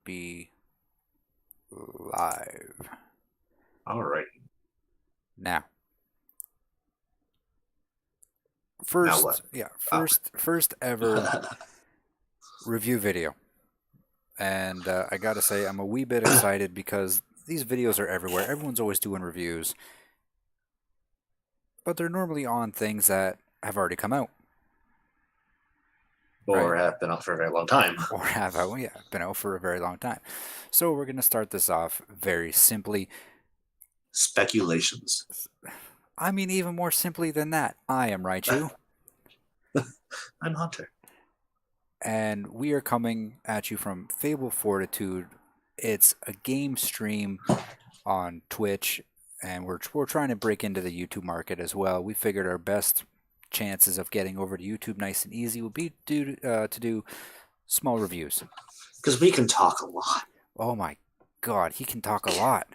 be live. All right. Now, Now what? first ever review video. And I gotta say, I'm a wee bit excited because these videos are everywhere. Everyone's always doing reviews, but they're normally on things that have already come out, right? Or have been out for a very long time. Or have been out for a very long time. So we're gonna start this off very simply. Speculations. I mean, even more simply than that. I am Raichu. I'm Hunter. And we are coming at you from FableFortitude. It's a game stream on Twitch, and we're trying to break into the YouTube market as well. We figured our best chances of getting over to YouTube nice and easy would be to do small reviews. Because we can talk a lot. Oh my God, he can talk a lot.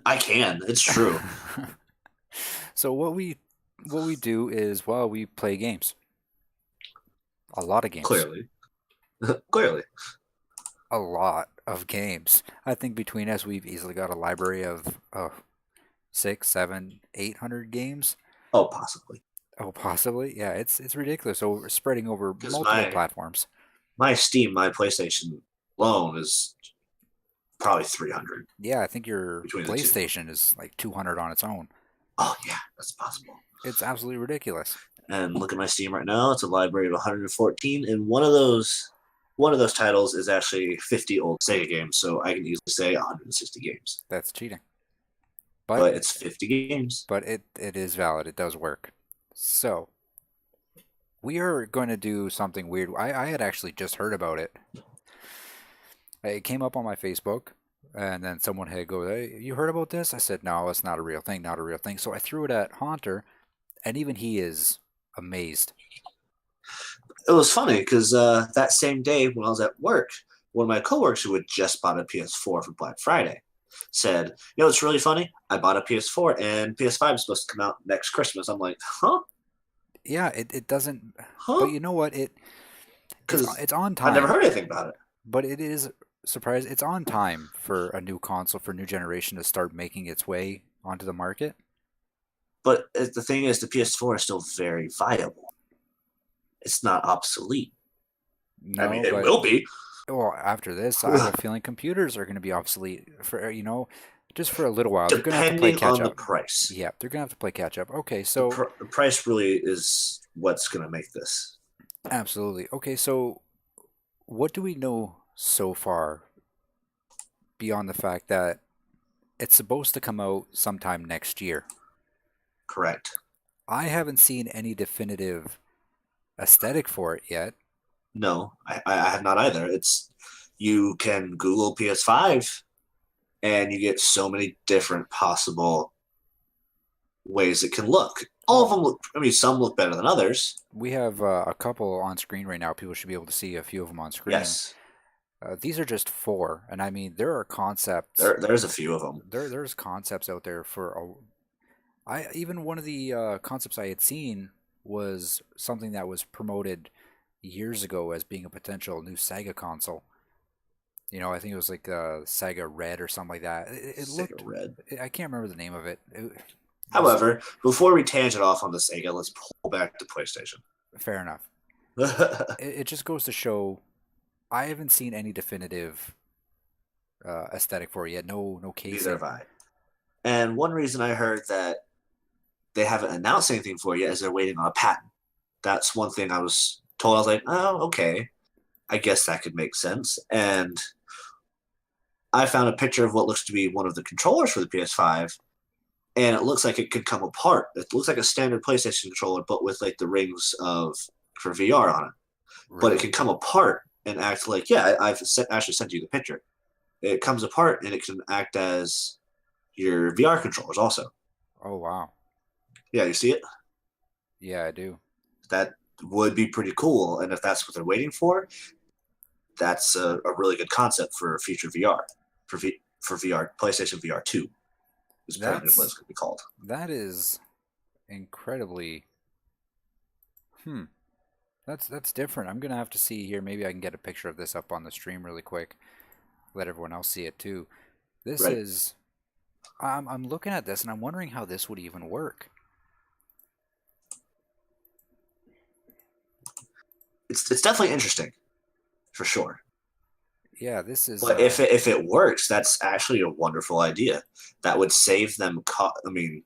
I can. It's true. So what we do is, well, we play games. A lot of games. Clearly. Clearly. A lot of games. I think between us, we've easily got a library of 6, 7, 800 games. Oh, possibly. Oh, possibly. Yeah, it's ridiculous. So we're spreading over multiple platforms. My Steam, my PlayStation alone is probably 300. Yeah, I think your PlayStation is like 200 on its own. Oh, yeah, that's possible. It's absolutely ridiculous. And look at my Steam right now. It's a library of 114, and one of those titles is actually 50 old Sega games, so I can easily say 160 games. That's cheating. But it's 50 games. But it is valid. It does work. So, we are going to do something weird. I had actually just heard about it. It came up on my Facebook, and then someone had go, "Hey, you heard about this?" I said, "No, it's not a real thing, not a real thing." So I threw it at Haunter, and even he is amazed. It was funny because that same day when I was at work, one of my coworkers who had just bought a PS4 for Black Friday said, "You know, it's really funny. I bought a PS4 and PS5 is supposed to come out next Christmas." I'm like, "Huh?" Yeah, it doesn't. Huh? But you know what? It's on time. I never heard anything about it. But it is surprising. It's on time for a new console, for a new generation to start making its way onto the market. But the thing is, the PS4 is still very viable. It's not obsolete. No, I mean, it will be. Well, after this, I have a feeling computers are going to be obsolete for just for a little while. They're going to have to play catch up. Depending on the price. Yeah, they're going to have to play catch up. Okay, so the price really is what's going to make this. Absolutely. Okay, so what do we know so far beyond the fact that it's supposed to come out sometime next year? Correct. I haven't seen any definitive aesthetic for it yet. No, I have not either. You can Google PS5 and you get so many different possible ways it can look. All of them look, some look better than others. We have a couple on screen right now. People should be able to see a few of them on screen. Yes. These are just 4, and I mean, there are concepts. There's a few of them. There's concepts out there for even one of the concepts I had seen was something that was promoted years ago as being a potential new Sega console. I think it was like Sega Red or something like that. It looked Red. I can't remember the name of it. However, before we tangent off on the Sega, let's pull back to PlayStation. Fair enough. It just goes to show I haven't seen any definitive aesthetic for it yet. No casing. Neither have I. And one reason I heard that they haven't announced anything for it yet is they're waiting on a patent. That's one thing I was told. I was like, oh, okay. I guess that could make sense. And I found a picture of what looks to be one of the controllers for the PS5, and it looks like it could come apart. It looks like a standard PlayStation controller, but with like the rings for VR on it. Really? But it can come apart and act like, I've actually sent you the picture. It comes apart and it can act as your VR controllers also. Oh, wow. Yeah, you see it? Yeah, I do. That would be pretty cool. And if that's what they're waiting for, that's a really good concept for future VR. For VR, PlayStation VR 2 is apparently what it's going to be called. That is incredibly... That's different. I'm gonna have to see here. Maybe I can get a picture of this up on the stream really quick. Let everyone else see it too. This Right. is. I'm looking at this and I'm wondering how this would even work. It's definitely interesting, for sure. Yeah, this is. But if it works, that's actually a wonderful idea. That would save them. I mean,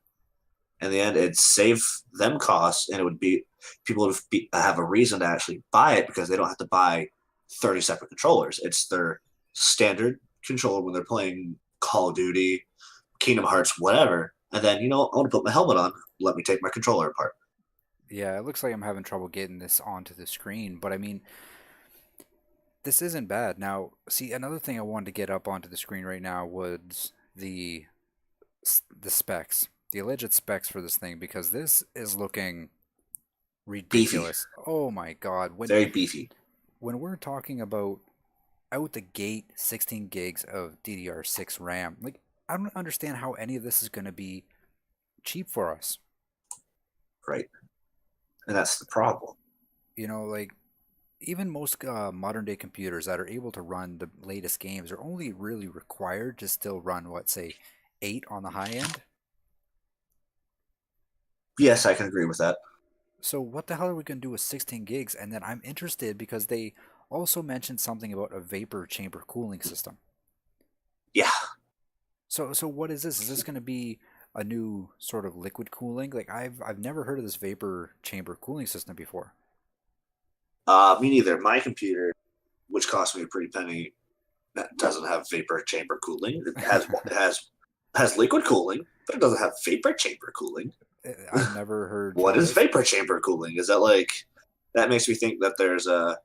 in the end, it'd save them costs, and it would be people would have a reason to actually buy it because they don't have to buy 30 separate controllers. It's their standard controller when they're playing Call of Duty, Kingdom Hearts, whatever. And then, I want to put my helmet on. Let me take my controller apart. Yeah, it looks like I'm having trouble getting this onto the screen, but I mean, this isn't bad. Now, see, another thing I wanted to get up onto the screen right now was the specs, the alleged specs for this thing, because this is looking Beefy, ridiculous. Oh my God. very beefy. When we're talking about out the gate 16 gigs of DDR6 RAM, like I don't understand how any of this is going to be cheap for us. Right? And that's the problem. Like even most modern day computers that are able to run the latest games are only really required to still run what, say, 8 on the high end. Yes, I can agree with that. So what the hell are we going to do with 16 gigs? And then I'm interested because they also mentioned something about a vapor chamber cooling system. Yeah. So what is this? Is this going to be a new sort of liquid cooling? Like I've never heard of this vapor chamber cooling system before. Me neither. My computer, which cost me a pretty penny, that doesn't have vapor chamber cooling. It has liquid cooling, but it doesn't have vapor chamber cooling. I've never heard What of is this. vapor chamber cooling? Is that like that makes me think that there's a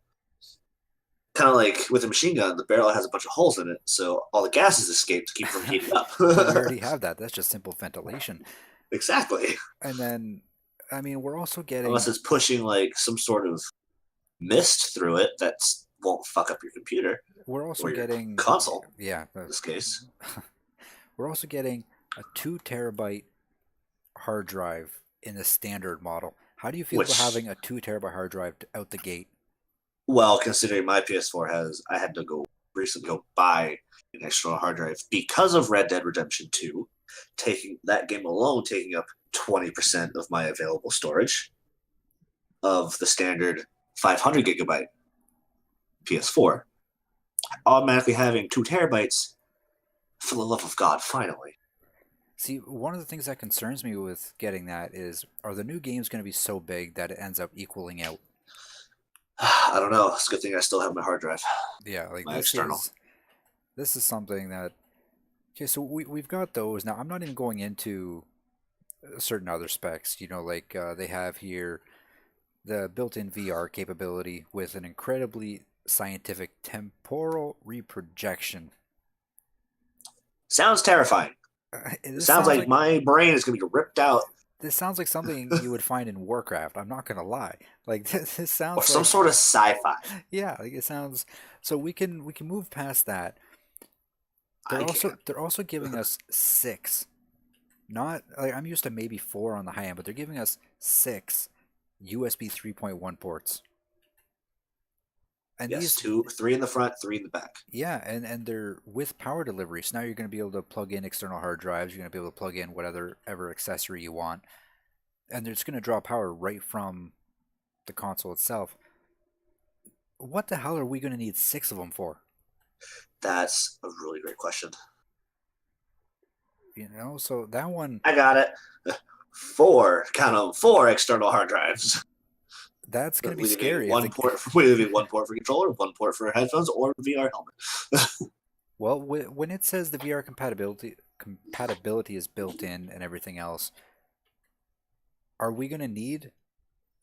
kind of like with a machine gun, the barrel has a bunch of holes in it, so all the gases escape to keep it from heating up. Well, we already have that. That's just simple ventilation. Exactly. And then, I mean, we're also Unless getting it's pushing like some sort of mist through it that won't fuck up your computer we're also or your getting console yeah, in this case. we're also getting a 2 terabyte hard drive in the standard model. How do you feel about Which, having a 2 terabyte hard drive out the gate? well, considering my PS4 I had to recently go buy an external hard drive because of Red Dead Redemption 2, taking that game alone taking up 20% of my available storage of the standard 500 gigabyte PS4. Automatically having 2 terabytes, for the love of God, finally. See, one of the things that concerns me with getting that is, are the new games going to be so big that it ends up equaling out? I don't know. It's a good thing I still have my hard drive, Yeah, like my external. this is something that okay. So we've got those now. I'm not even going into certain other specs. Like they have here the built-in VR capability with an incredibly scientific temporal reprojection. Sounds terrifying. It This sounds sounds like like my brain is going to be ripped out, something you would find in Warcraft. I'm not gonna lie. Like this or sounds some like sort of sci-fi. yeah, like it sounds. So we can move past that. I can't. They're also giving us six. Not like I'm used to maybe four on the high end, but they're giving us six USB 3.1 ports. And Yes, these two, three in the front, three in the back. yeah, and they're with power delivery. So now you're going to be able to plug in external hard drives. You're going to be able to plug in whatever ever accessory you want, and it's going to draw power right from the console itself. What the hell are we going to need six of them for? That's a really great question. So that one, I got it. Four, count them, four external hard drives. that's going to be Leaving scary. one port, leaving one port for controller, one port for headphones, or VR helmet. Well, when it says the VR compatibility is built in and everything else, are we going to need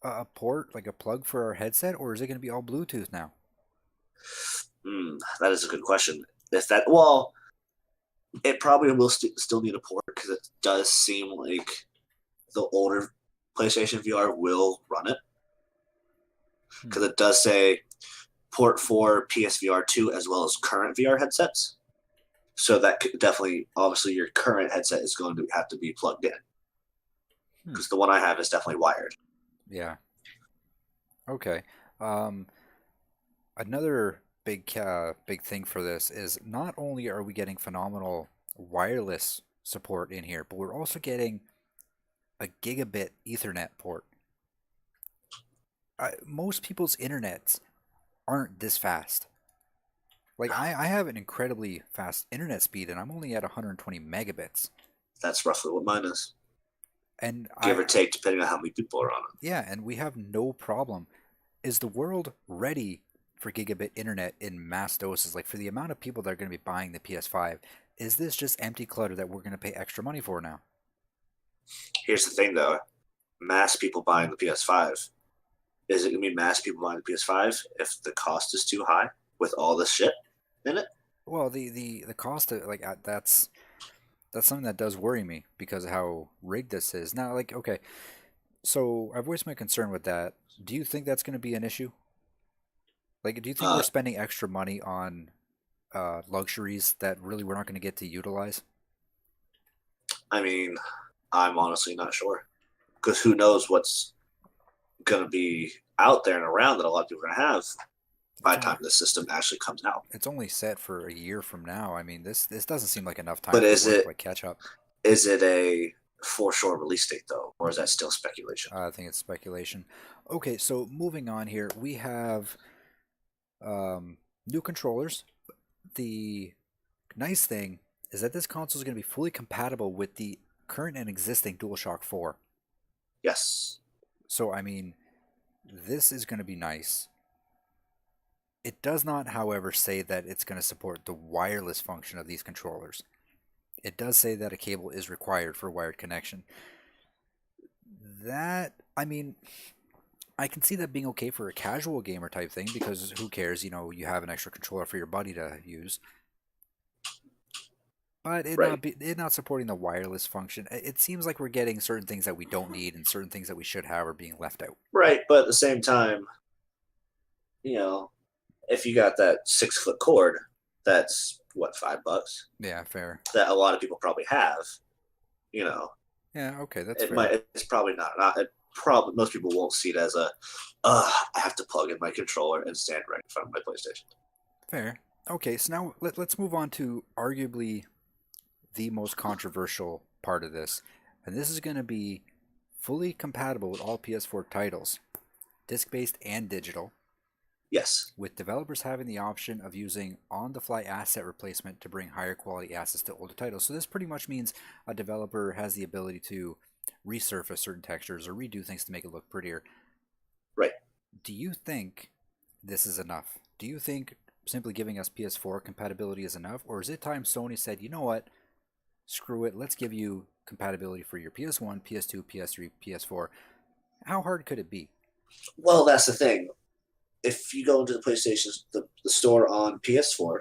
a port like a plug for our headset, or is it going to be all Bluetooth now? That is a good question. If that, well, it probably will still need a port because it does seem like the older PlayStation VR will run it because it does say port for PSVR 2 as well as current VR headsets. So that could definitely, obviously, your current headset is going to have to be plugged in because the one I have is definitely wired. Yeah. Okay. Um, Another big thing for this is not only are we getting phenomenal wireless support in here, but we're also getting a gigabit Ethernet port. Most people's internets aren't this fast. Like I have an incredibly fast internet speed, and I'm only at 120 megabits. That's roughly what mine is, And give or take, depending on how many people are on it. yeah, and we have no problem. Is the world ready for gigabit internet in mass doses? Like for the amount of people that are going to be buying the PS5, is this just empty clutter that we're going to pay extra money for now? Here's the thing, though: mass people buying the PS5. Is it going to be mass people buying the PS5 if the cost is too high with all this shit in it? Well, the cost of like that's something that does worry me because of how rigged this is. Now, like okay, so I've voiced my concern with that. Do you think that's going to be an issue? Like, do you think we're Uh, spending extra money on luxuries that really we're not going to get to utilize? I mean, I'm honestly not sure because who knows what's going to be out there and around that a lot of people are going to have by It's the time only the system actually comes out. it's only set for a year from now. I mean, this doesn't seem like enough time But for the world to like catch up. is it a for sure release date though, or is that still speculation? I think it's speculation. Okay, so moving on here, we have new controllers. The nice thing is that this console is going to be fully compatible with the current and existing DualShock 4. Yes. So, I mean, this is going to be nice. It does not, however, say that it's going to support the wireless function of these controllers. It does say that a cable is required for wired connection. That, I mean, I can see that being okay for a casual gamer type thing because who cares? You know, you have an extra controller for your buddy to use. But Right. it not supporting the wireless function, it seems like we're getting certain things that we don't need and certain things that we should have are being left out. Right. But at the same time, you know, if you got that 6 foot cord, that's what, $5 Yeah, fair. that a lot of people probably have. You know, Yeah, okay, that's it fair. might. It's probably not. It probably most people won't see it as a. I have to plug in my controller and stand right in front of my PlayStation. Fair. Okay, so now let's move on to arguably the most controversial part of this. And this is going to be fully compatible with all PS4 titles, disc based and digital, Yes. with developers having the option of using on the fly asset replacement to bring higher quality assets to older titles. So, this pretty much means a developer has the ability to resurface certain textures or redo things to make it look prettier. Right. Do you think this is enough? Do you think simply giving us PS4 compatibility is enough? Or is it time Sony said, you know what? Screw it, let's give you compatibility for your PS1, PS2, PS3, PS4. How hard could it be? Well, that's the thing. If you go into the PlayStation, the store on PS4,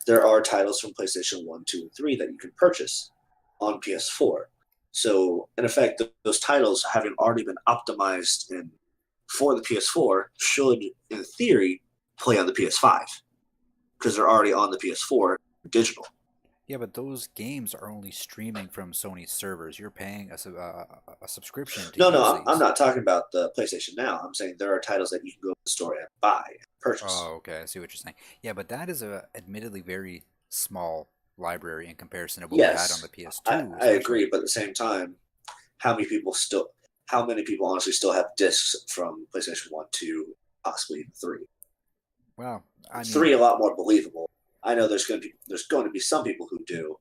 there are titles from PlayStation 1, 2, and 3 that you can purchase on PS4. So, in effect, those titles, having already been optimized for the PS4, should, in theory, play on the PS5 because they're already on the PS4 digital. Yeah, but those games are only streaming from Sony's servers. You're paying a subscription to No, no, use I'm these. not talking about the PlayStation Now. I'm saying there are titles that you can go to the store and buy and purchase. Oh, okay, I see what you're saying. Yeah, but that is a admittedly very small library in comparison to what we had on the Yes, PS2, I agree, especially. but at the same time, how many people still how many people honestly still have discs from PlayStation 1, 2, possibly even 3? Well, I 3 mean, a lot more believable. I know there's going to be some people who do,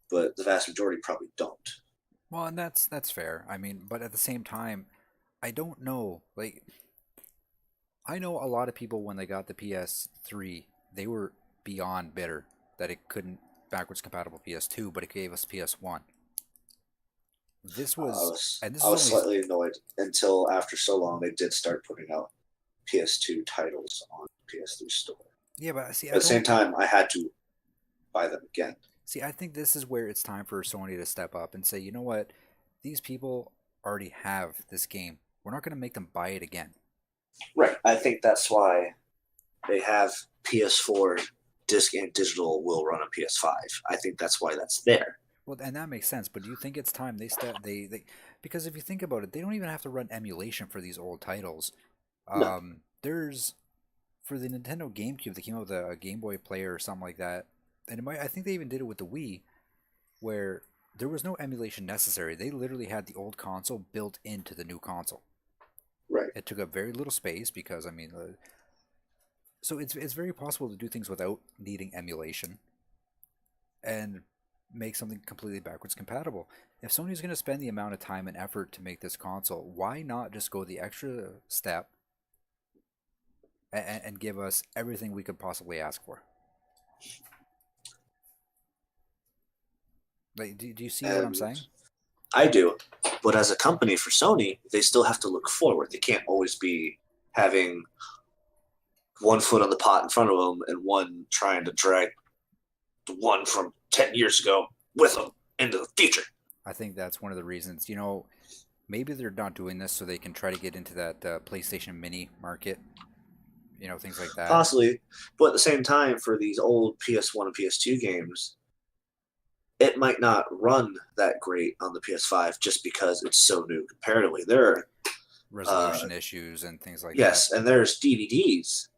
but the vast majority probably don't. well, and that's fair. I mean, but at the same time, I don't know. Like, I know a lot of people when they got the PS3, they were beyond bitter that it couldn't backwards compatible PS2, but it gave us PS1. This was, and this I is was only, slightly annoyed until after so long they did start putting out PS2 titles on PS3 store. yeah, but see, But I at the same don't time, I had to buy them again. see. I think this is where it's time for Sony to step up and say, you know what, these people already have this game. We're not going to make them buy it again. Right. I think that's why they have PS4 disc and digital will run on PS5. I think that's why that's there. Well, and that makes sense. But do you think it's time they step they because if you think about it, they don't even have to run emulation for these old titles. No. There's for the Nintendo GameCube, they came out with a Game Boy Player or something like that, and I think they even did it with the Wii, where there was no emulation necessary. They literally had the old console built into the new console. Right. It took up very little space because I mean, so it's very possible to do things without needing emulation and make something completely backwards compatible. If Sony's going to spend the amount of time and effort to make this console, why not just go the extra step and give us everything we could possibly ask for? Like, do you see what I'm And saying? I do. But as a company for Sony, they still have to look forward. They can't always be having one foot on the pot in front of them and one trying to drag the one from 10 years ago with them into the future. I think that's one of the reasons. Maybe they're not doing this so they can try to get into that PlayStation Mini market. Things like that. Possibly. But at the same time, for these old PS1 and PS2 games, it might not run that great on the PS5 just because it's so new comparatively. There are, Resolution issues and things like that. yes, and there's DVDs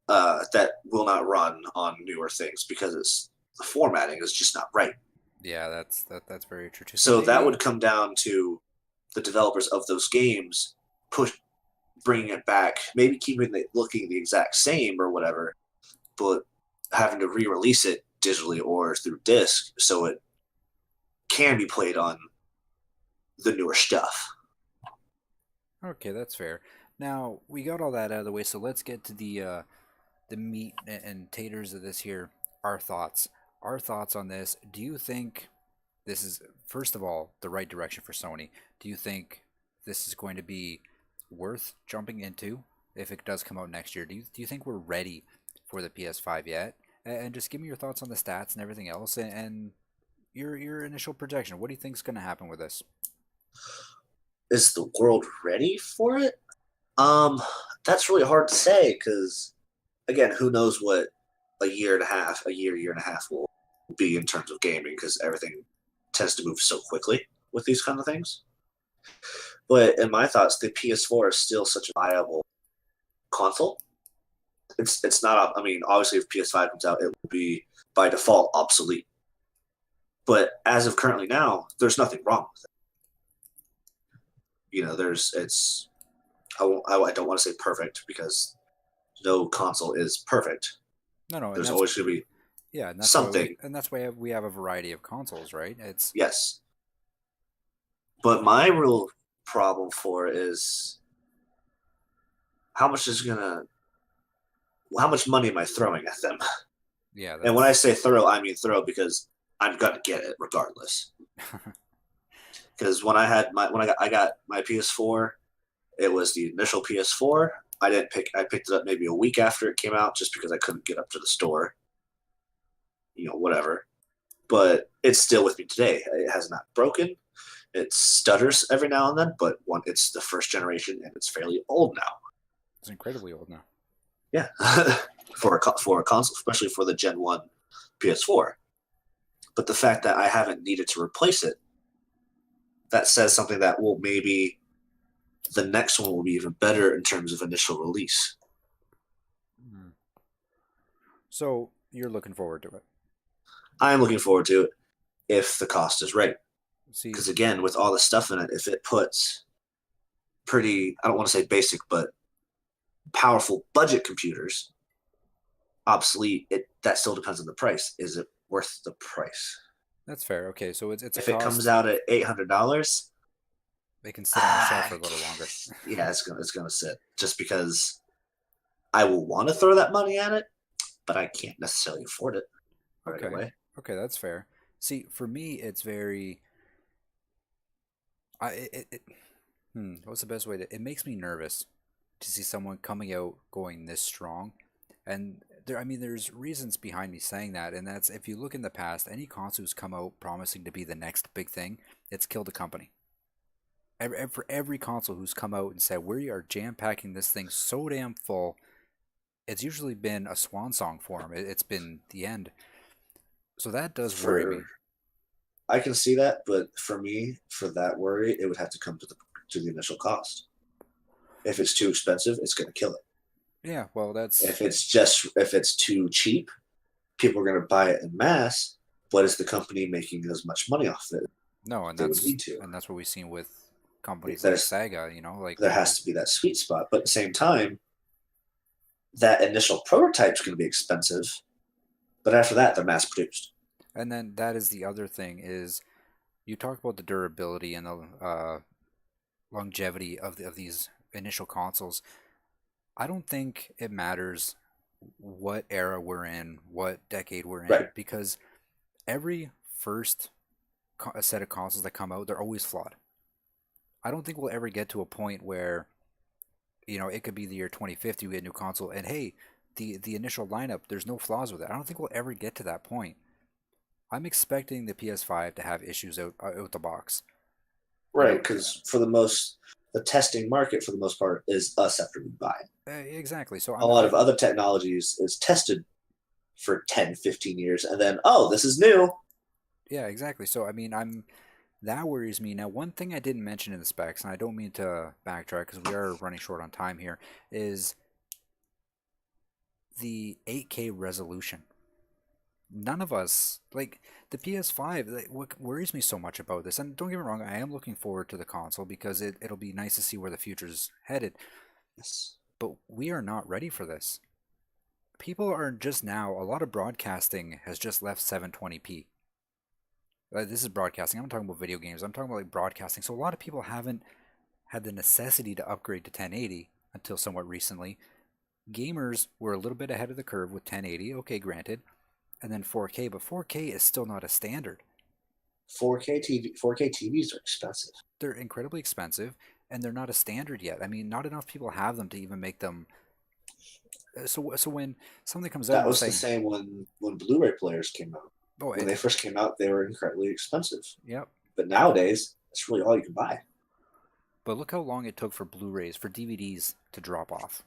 that will not run on newer things because the formatting is just not right. Yeah, that's very true too. So So that maybe would come down to the developers of those games push bringing it back, maybe keeping it looking the exact same or whatever, but having to re-release it digitally or through disc so it can be played on the newer stuff. okay, that's fair. Now we got all that out of the way, so let's get to the meat and taters of this here. Our thoughts. Our thoughts on this. Do you think this is, first of all, the right direction for Sony? Do you think this is going to be worth jumping into if it does come out next year? Do you think we're ready for the PS5 yet? And just give me your thoughts on the stats and everything else, and your initial projection. What do you think is going to happen with this? Is the world ready for it? That's really hard to say because again, who knows what year and a half will be in terms of gaming because everything tends to move so quickly with these kind of things. But in my thoughts, the PS4 is still such a viable console. It's not. I mean, obviously, if PS5 comes out, it will be by default obsolete. But as of currently now, there's nothing wrong with it. There's it's. I don't want to say perfect because no console is perfect. No, no, and There's that's always going to be yeah, and that's why something. we have a variety of consoles, right? It's Yes, but my real problem for it is how much is gonna how much money am I throwing at them? yeah, And when I that's say throw, I mean throw because I'm gonna get it regardless. Because when I got my PS4, it was the initial PS4. I picked it up maybe a week after it came out just because I couldn't get up to the store. Whatever. But it's still with me today. It has not broken. It stutters every now and then, but it's the first generation and it's fairly old now. it's incredibly old now. Yeah, for a console, especially for the Gen One PS4. But the fact that I haven't needed to replace it, that says something that maybe the next one will be even better in terms of initial release. Mm. So you're looking forward to it. I am looking forward to it if the cost is right. See, Because again, with all the stuff in it, if it puts pretty, I don't want to say basic, but powerful budget computers obsolete, that still depends on the price. Is it worth the price? that's fair. Okay, so it's a If it comes cost. out at $800, They can sit on the shelf for a little longer. yeah, it's gonna sit just because I will want to throw that money at it, but I can't necessarily afford it right Okay, away. okay, that's fair. See, for me, it's very. What's the best way to? It makes me nervous to see someone coming out going this strong, and I mean, there's reasons behind me saying that, and that's if you look in the past, any console who's come out promising to be the next big thing, it's killed a company. For every console who's come out and said we are jam packing this thing so damn full, it's usually been a swan song for them. It's been the end. So that does worry For me. I can see that, but for me, for that worry, it would have to come to the initial cost. If it's too expensive, it's going to kill it. Yeah, well, that's If it's too cheap, people are going to buy it in mass. But is the company making as much money off it? no, and They would need to. that's what we've seen with companies like There's Sega. You know, like there has to be that sweet spot. But at the same time, that initial prototype is going to be expensive. But after that, they're mass produced. and then that is the other thing is you talk about the durability and the longevity of these initial consoles. I don't think it matters what era we're in, what decade we're in, Right. because every first set of consoles that come out, they're always flawed. I don't think we'll ever get to a point where, you know, it could be the year 2050, we get a new console, and hey, the initial lineup, there's no flaws with it. I don't think we'll ever get to that point. I'm expecting the PS5 to have issues out the box. Right, because the testing market for the most part is us after we buy it. Exactly. So A lot of other technologies is tested for 10, 15 years, and then, oh, this is new. yeah, exactly. So I mean, that worries me. Now, one thing I didn't mention in the specs, and I don't mean to backtrack because we are running short on time here, is the 8K resolution. None of us like the PS5. Like, what worries me so much about this, and don't get me wrong, I am looking forward to the console because it'll be nice to see where the future's headed. Yes. But we are not ready for this. People are just now. A lot of broadcasting has just left 720p. This is broadcasting. I'm talking about video games. I'm talking about like broadcasting. So a lot of people haven't had the necessity to upgrade to 1080 until somewhat recently. Gamers were a little bit ahead of the curve with 1080. Okay, granted, and then 4K, but 4K is still not a standard. 4K TVs are expensive. They're incredibly expensive, and they're not a standard yet. I mean, not enough people have them to even make them. So when something comes out, That and we're was the saying, same when Blu-ray players came out. "Oh, When they first came out, they were incredibly expensive. yep." But nowadays, that's really all you can buy. But look how long it took for Blu-rays, for DVDs to drop off.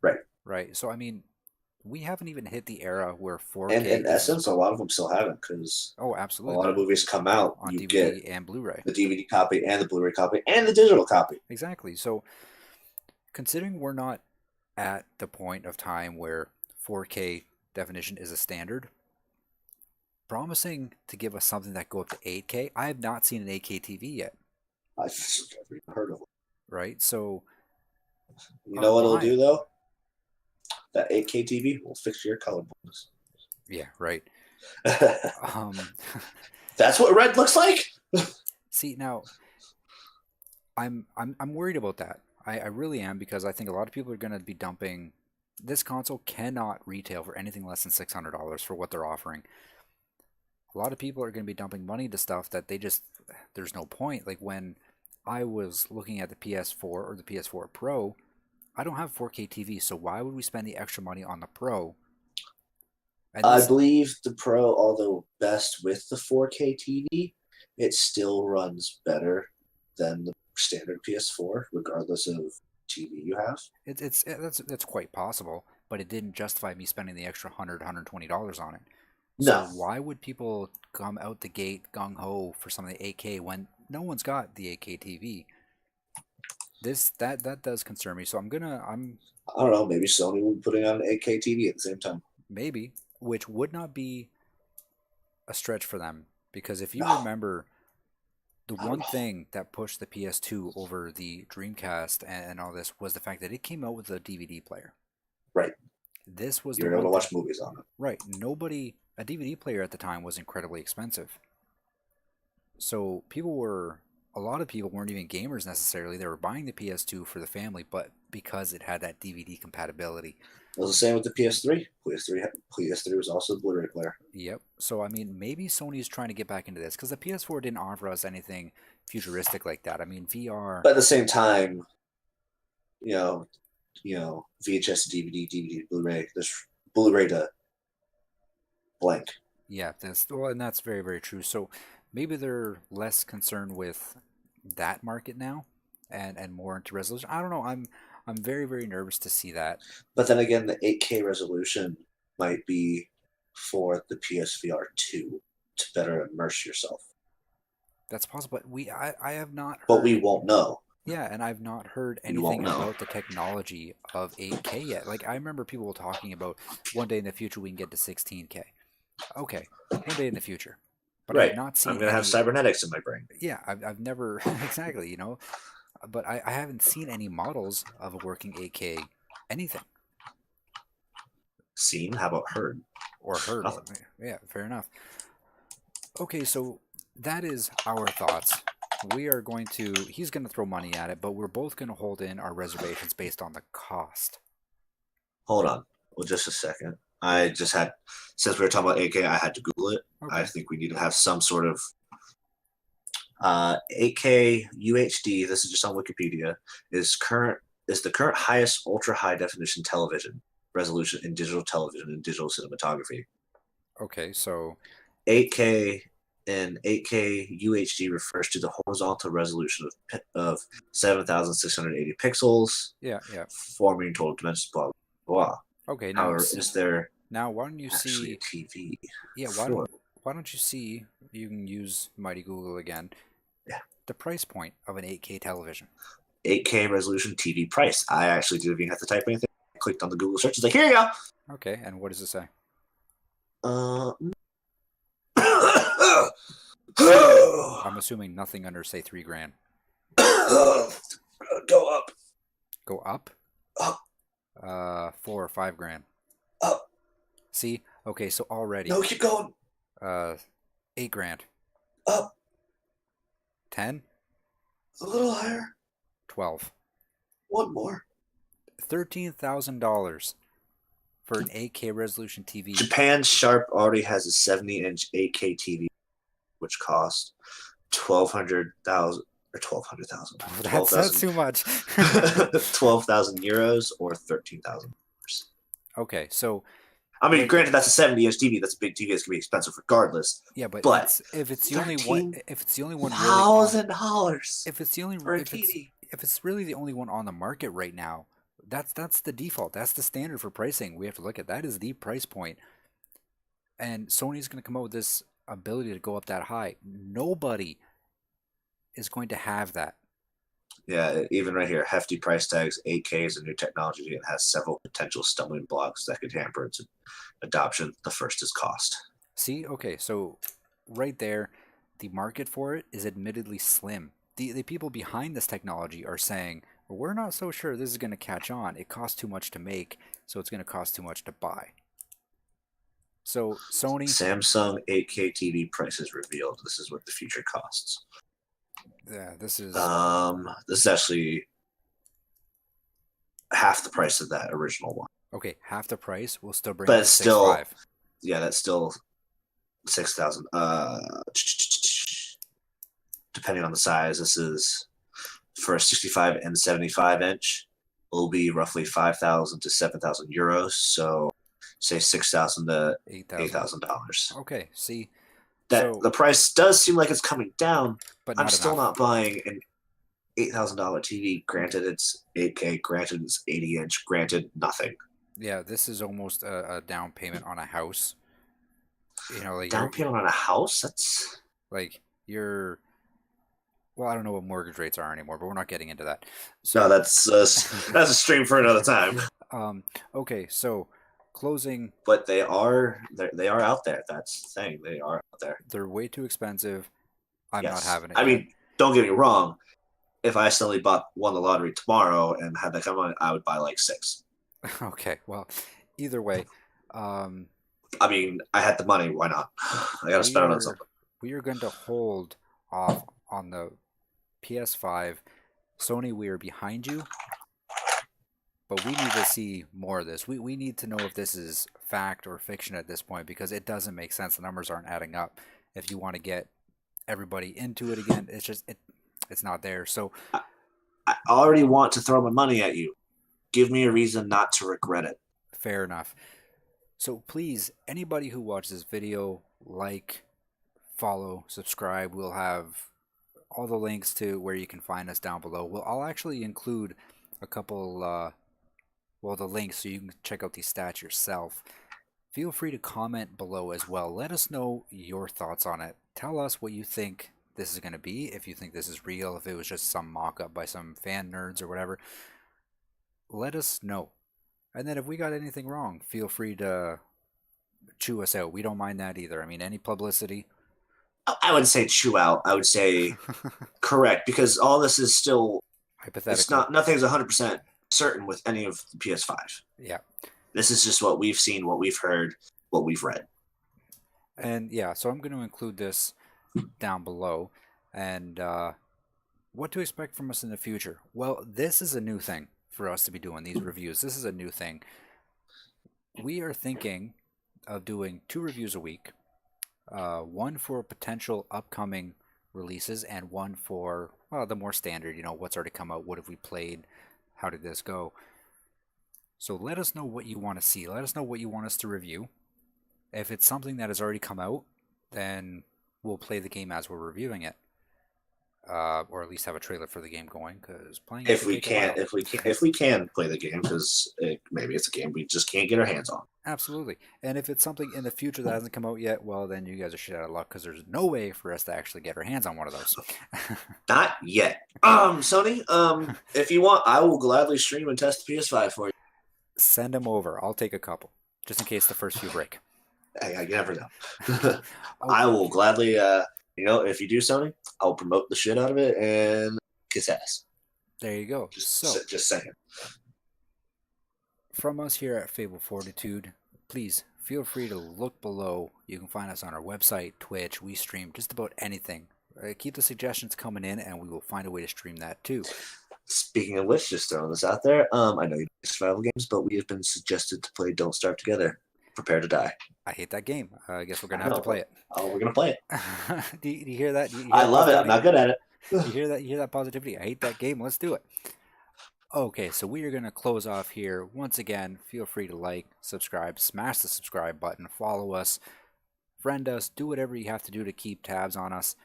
Right. Right. So I mean, we haven't even hit the era where And 4K in is. essence, a lot of them still haven't because Oh, a absolutely. lot of They're movies come out, on you get DVD and Blu-ray. the DVD copy and the Blu-ray copy and the digital copy. Exactly. So considering we're not at the point of time where 4K definition is a standard, promising to give us something that go up to 8K, I have not seen an 8K TV yet. I've never even heard of it. Right. So You know what it'll why? do though? That 8K TV will fix your color blindness. Yeah. Right. Um. That's what red looks like. See now, I'm worried about that. I really am because I think a lot of people are going to be dumping. This console cannot retail for anything less than $600 for what they're offering. A lot of people are going to be dumping money to stuff that there's no point. Like when I was looking at the PS4 or the PS4 Pro, I don't have 4K TV, so why would we spend the extra money on the Pro? And I this, believe the Pro, although best with the 4K TV, it still runs better than the standard PS4, regardless of TV you have. that's quite possible, but it didn't justify me spending the extra $120 on it. So No, why would people come out the gate gung ho for something 8K when no one's got the 8K TV? That does concern me. So I'm I don't know. Maybe Sony will be putting out an 8K TV at the same time. maybe, which would not be a stretch for them because if you No, remember, the not at one all. thing that pushed the PS2 over the Dreamcast and all this was the fact that it came out with a DVD player. Right. This was the You're able one to thing. watch movies on it. Right. A DVD player at the time was incredibly expensive. So a lot of people weren't even gamers necessarily. They were buying the PS2 for the family, but because it had that DVD compatibility. It was the same with the PS3. PS3 was also the Blu-ray player. Yep. So I mean, maybe Sony's trying to get back into this because the PS4 didn't offer us anything futuristic like that. I mean, VR. But at the same time, you know, VHS, DVD, DVD, Blu-ray. There's Blu-ray to blank. Yeah, and that's very very true. So maybe they're less concerned with that market now, and more into resolution. I don't know. I'm very very nervous to see that. But then again, the 8K resolution might be for the PSVR 2 to better immerse yourself. That's possible. But I have not But we heard. won't know. Yeah, and I've not heard You won't anything know. about the technology of 8K yet. Like, I remember people talking about one day in the future we can get to 16K. Okay, one day in the future. But I have Right. not I'm seen gonna have any. cybernetics in my brain. Yeah, I've never. Exactly, you know. But I haven't seen any models of a working 8K anything Seen? How about heard? or heard. Nothing. Yeah, fair enough. Okay, so that is our thoughts. We are going to. He's going to throw money at it, but we're both going to hold in our reservations based on the cost. Hold on. Well, just a second. I just had, since we were talking about 8K, I had to Google it. I Okay. think we need to have some sort of 8K UHD. This is just on Wikipedia. Is the current highest ultra high definition television resolution in digital television and digital cinematography. Okay, so 8K and 8K UHD refers to the horizontal resolution of 7,680 pixels, yeah, yeah. forming total dimensions, blah, blah, blah. Okay, However, is there why don't you actually a see? TV? Yeah, Sure. why don't you see? You can use Mighty Google again. Yeah. The price point of an 8K television. 8K resolution TV price. I actually didn't even have to type anything. I clicked on the Google search. It's like, here you go. Okay, and what does it say? Uh, I'm assuming nothing under say $3,000. go up. Go up? Up. 4 or 5 grand. Up. See? Okay, so already. No, keep going. 8 grand. Up. 10? A little higher. 12. One more. $13,000 for an 8K resolution TV. Japan Sharp already has a 70-inch 8K TV, which costs 1,200,000 or 1,200,000. That's too much. 12,000 euros or 13,000. Okay, so I mean, granted, that's a 70-inch TV. That's a big TV. It's gonna be expensive regardless. yeah, but if it's the only one, $13,000 if it's the only for a TV. if it's really the only one on the market right now, that's the default. That's the standard for pricing. We have to look at that is the price point. And Sony's going to come out with this ability to go up that high. Nobody is going to have that. Yeah, even right here, hefty price tags. 8K is a new technology. It has several potential stumbling blocks that could hamper its adoption. The first is cost. See, okay, so right there, the market for it is admittedly slim. The people behind this technology are saying, well, we're not so sure this is going to catch on. It costs too much to make, so it's going to cost too much to buy. So Sony, Samsung 8K TV prices revealed. This is what the future costs. yeah, this is actually half the price of that original one. okay. Half the price will still bring. But it it's to still 6.5. Yeah, that's still 6,000. Depending on the size, this is for a 65 and 75 inch. Will be roughly 5,000 to 7,000 euros. So, say 6,000 to $8,000. Okay, see, The price does seem like it's coming down, but I'm still not buying an $8,000 TV. Granted, it's 8K. Granted, it's 80-inch. Granted, nothing. Yeah, this is almost a down payment on a house. You know, like down payment on a house. That's like you're. Well, I don't know what mortgage rates are anymore, but we're not getting into that. So no, that's a stream for another time. Okay, so closing. But they are out there. That's the thing. They are out there. They're way too expensive. I'm not Yes. having it. I mean, don't get me wrong. If I suddenly won the lottery tomorrow and had that come on, I would buy like 6. Okay, well, either way. I mean, I had the money. Why not? I got to spend it on something. We are going to hold off on the PS5. Sony, we are behind you. But we need to see more of this. We need to know if this is fact or fiction at this point because it doesn't make sense. The numbers aren't adding up. If you want to get everybody into it again, it's just it's not there. So I already want to throw my money at you. Give me a reason not to regret it. Fair enough. So please, anybody who watches this video, like, follow, subscribe. We'll have all the links to where you can find us down below. I'll actually include a couple, the links so you can check out these stats yourself. Feel free to comment below as well. Let us know your thoughts on it. Tell us what you think this is going to be, if you think this is real, if it was just some mock-up by some fan nerds or whatever, let us know. And then if we got anything wrong, feel free to chew us out. We don't mind that either. I mean, any publicity. I wouldn't say chew out. I would say correct, because all this is still, it's Hypothetical. not, nothing's 100% certain with any of the PS5. Yeah. This is just what we've seen, what we've heard, what we've read. And yeah, so I'm going to include this down below. And what to expect from us in the future? Well, this is a new thing for us to be doing these reviews. This is a new thing. We are thinking of doing 2 reviews a week. One for potential upcoming releases and one for, well, the more standard, what's already come out, what have we played, how did this go. So let us know what you want to see. Let us know what you want us to review. If it's something that has already come out, then we'll play the game as we're reviewing it, or at least have a trailer for the game going. Because playing if we can play the game, because maybe it's a game we just can't get our hands on. Absolutely. And if it's something in the future that hasn't come out yet, well, then you guys are shit out of luck, because there's no way for us to actually get our hands on one of those. Not yet. Sony, if you want, I will gladly stream and test the PS5 for you. Send them over. I'll take a couple, just in case the first few break. I never know. I will gladly, if you do, Sony, I'll promote the shit out of it and kiss ass. There you go. Just saying. From us here at FableFortitude, please feel free to look below. You can find us on our website, Twitch. We stream just about anything. Keep the suggestions coming in, and we will find a way to stream that too. Speaking of which, just throwing this out there, I know you play survival games, but we have been suggested to play Don't Starve Together. Prepare to die. I hate that game. I guess we're going to have to play it. Oh, we're going to play it. Do you hear that? I love it. I'm not good at it. You hear that? You hear that positivity? I hate that game. Let's do it. Okay, so we are going to close off here. Once again, feel free to like, subscribe, smash the subscribe button, follow us, friend us, do whatever you have to do to keep tabs on us.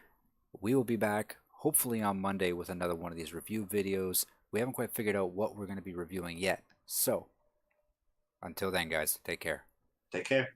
We will be back hopefully on Monday with another one of these review videos. We haven't quite figured out what we're going to be reviewing yet. So, until then, guys, take care. Take care.